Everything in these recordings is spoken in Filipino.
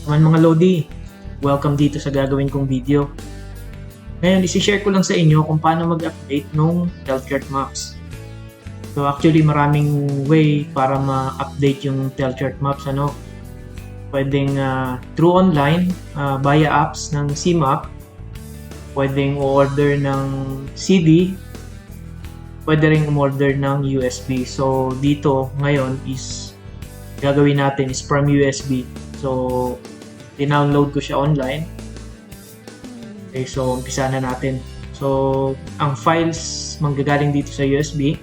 Mga Lodi, welcome dito sa gagawin kong video. Ngayon, isi-share ko lang sa inyo kung paano mag-update ng Telchart Maps. So actually, maraming way para ma-update yung Telchart Maps. Pwedeng through online, via apps ng CMAP. Pwedeng order ng CD. Pwede rin umorder ng USB. So dito, ngayon is gagawin natin is from USB. So dinownload ko siya online. Okay, so umpisa na natin. So ang files manggagaling dito sa USB.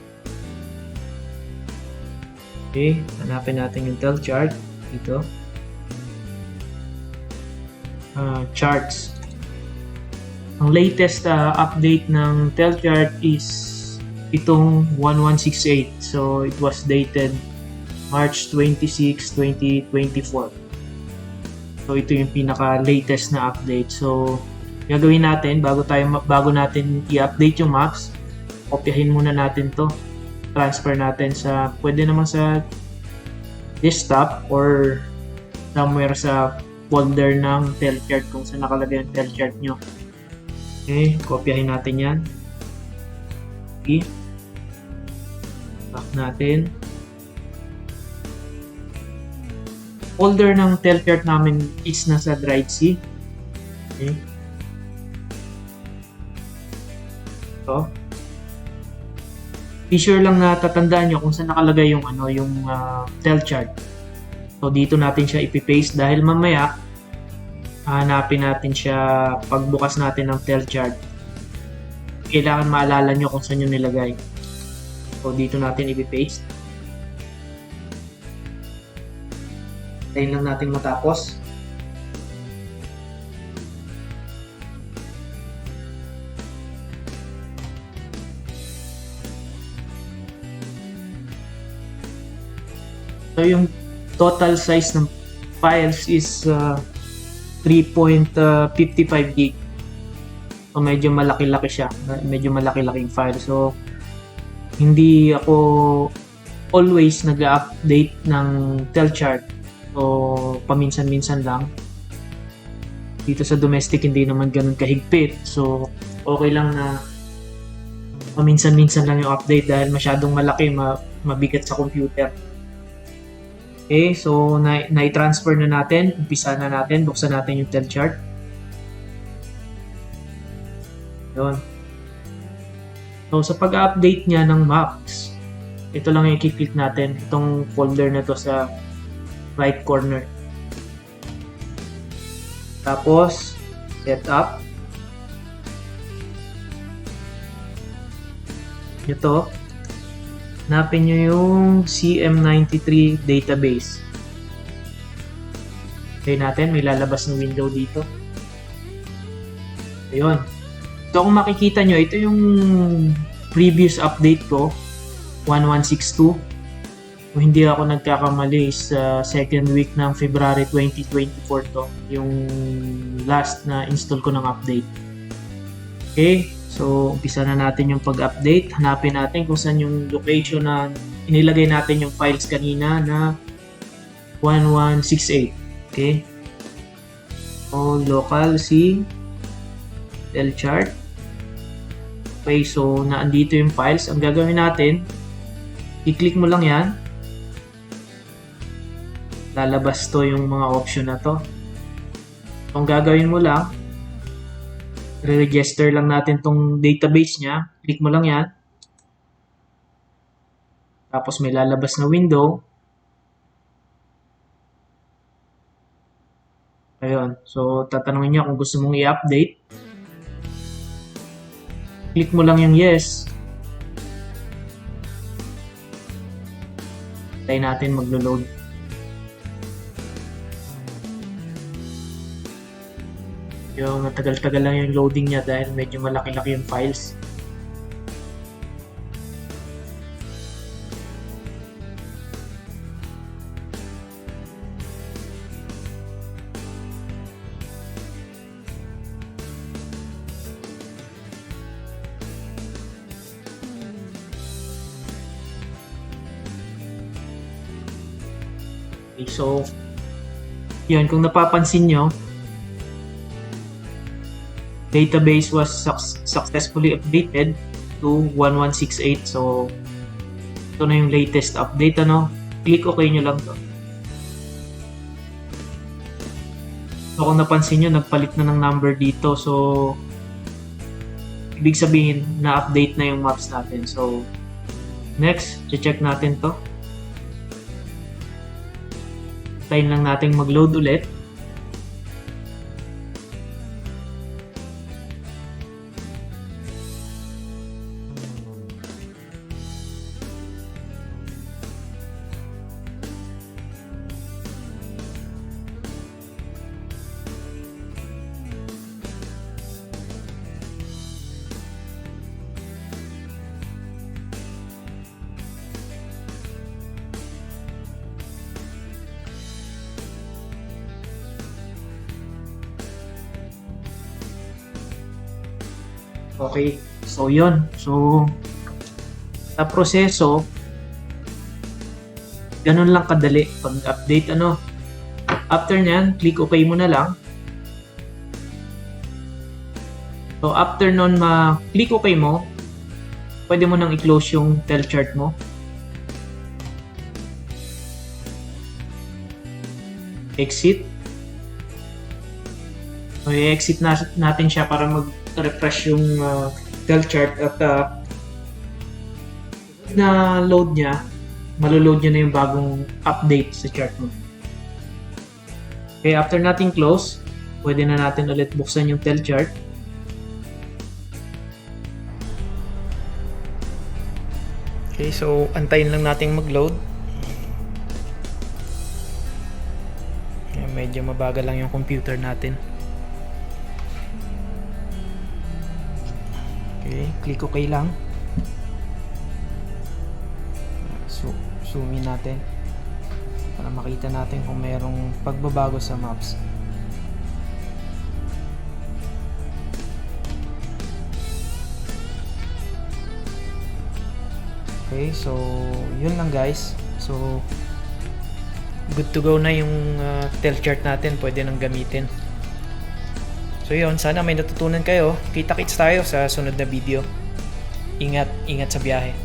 Okay, hanapin natin yung Telchart dito. Charts. Ang latest update ng Telchart is itong 1168. So it was dated March 26, 2024. So ito yung pinaka-latest na update. So gagawin natin bago natin i-update yung maps, kopyahin muna natin 'to. Transfer natin sa pwede naman sa desktop or somewhere sa folder ng Telchart kung saan nakalagay ang Telchart nyo. Okay, kopyahin natin 'yan. Okay. Back natin. Folder ng Telchart namin is nasa Drive C. Okay. So, be sure lang na tatandaan nyo kung saan nakalagay yung Telchart. So dito natin siya ipi-paste dahil mamaya hanapin natin siya pagbukas natin ng Telchart. Kailangan maalala nyo kung saan yung nilagay. So dito natin ipi-paste. Tayin lang natin matapos. So yung total size ng files is 3.55 gig. So medyo malaki-laki siya. Medyo malaki-laking file. So hindi ako always nag-update ng Telchart. So, paminsan-minsan lang. Dito sa domestic, hindi naman ganun kahigpit. So, okay lang na paminsan-minsan lang yung update dahil masyadong malaki, mabigat sa computer. Okay, so na-transfer na natin. Umpisa na natin. Buksan natin yung Telchart. Yun. So, sa pag-update niya ng maps, ito lang yung i-click natin. Itong folder na to sa right corner. Tapos, setup. Ito. Hanapin nyo yung CM93 database. Okay natin, may lalabas ng window dito. Ayun. Ito kung makikita nyo, ito yung previous update ko, 1162. Kung hindi ako nagkakamali sa second week ng February 2024 to, yung last na install ko ng update. Okay, so umpisa na natin yung pag-update. Hanapin natin kung saan yung location na inilagay natin yung files kanina na 1168. Okay, so local C Telchart. Okay, so naandito yung files. Ang gagawin natin, i-click mo lang yan. Lalabas to yung mga option na to. Kung gagawin mo lang, re-register lang natin tong database niya. Click mo lang yan. Tapos may lalabas na window. Ayun. So, tatanungin niya kung gusto mong i-update. Click mo lang yung yes. Tayo natin maglo-load. Yung matagal-tagal lang yung loading niya dahil medyo malaki-laki yung files. Okay, so, yun, kung napapansin nyo, database was successfully updated to 1168. So, ito na yung latest update, ano? Click OK nyo lang to. So, kung napansin nyo, nagpalit na ng number dito. So, ibig sabihin, na-update na yung maps natin. So, next, check natin to. Tayin lang natin mag-load ulit. Okay, so yun. So, sa proseso, ganun lang kadali pag-update, ano. After nyan, click OK mo na lang. So, after nun click OK mo, pwede mo nang i-close yung Telchart mo. Exit. So, i-exit natin siya para mag-refresh yung Telchart at na load niya, maloload niya na yung bagong update sa chart mo. Okay, after natin close, pwede na natin ulit buksan yung Telchart. Okay, so antayin lang natin mag-load. Medyo mabagal lang yung computer natin. Okay, click OK lang. So, zoom in natin para makita natin kung mayroong pagbabago sa maps. Okay, so yun lang guys. So good to go na yung Telchart natin, pwede nang gamitin. So yun, sana may natutunan kayo. Kita-kits tayo sa sunod na video. Ingat sa biyahe.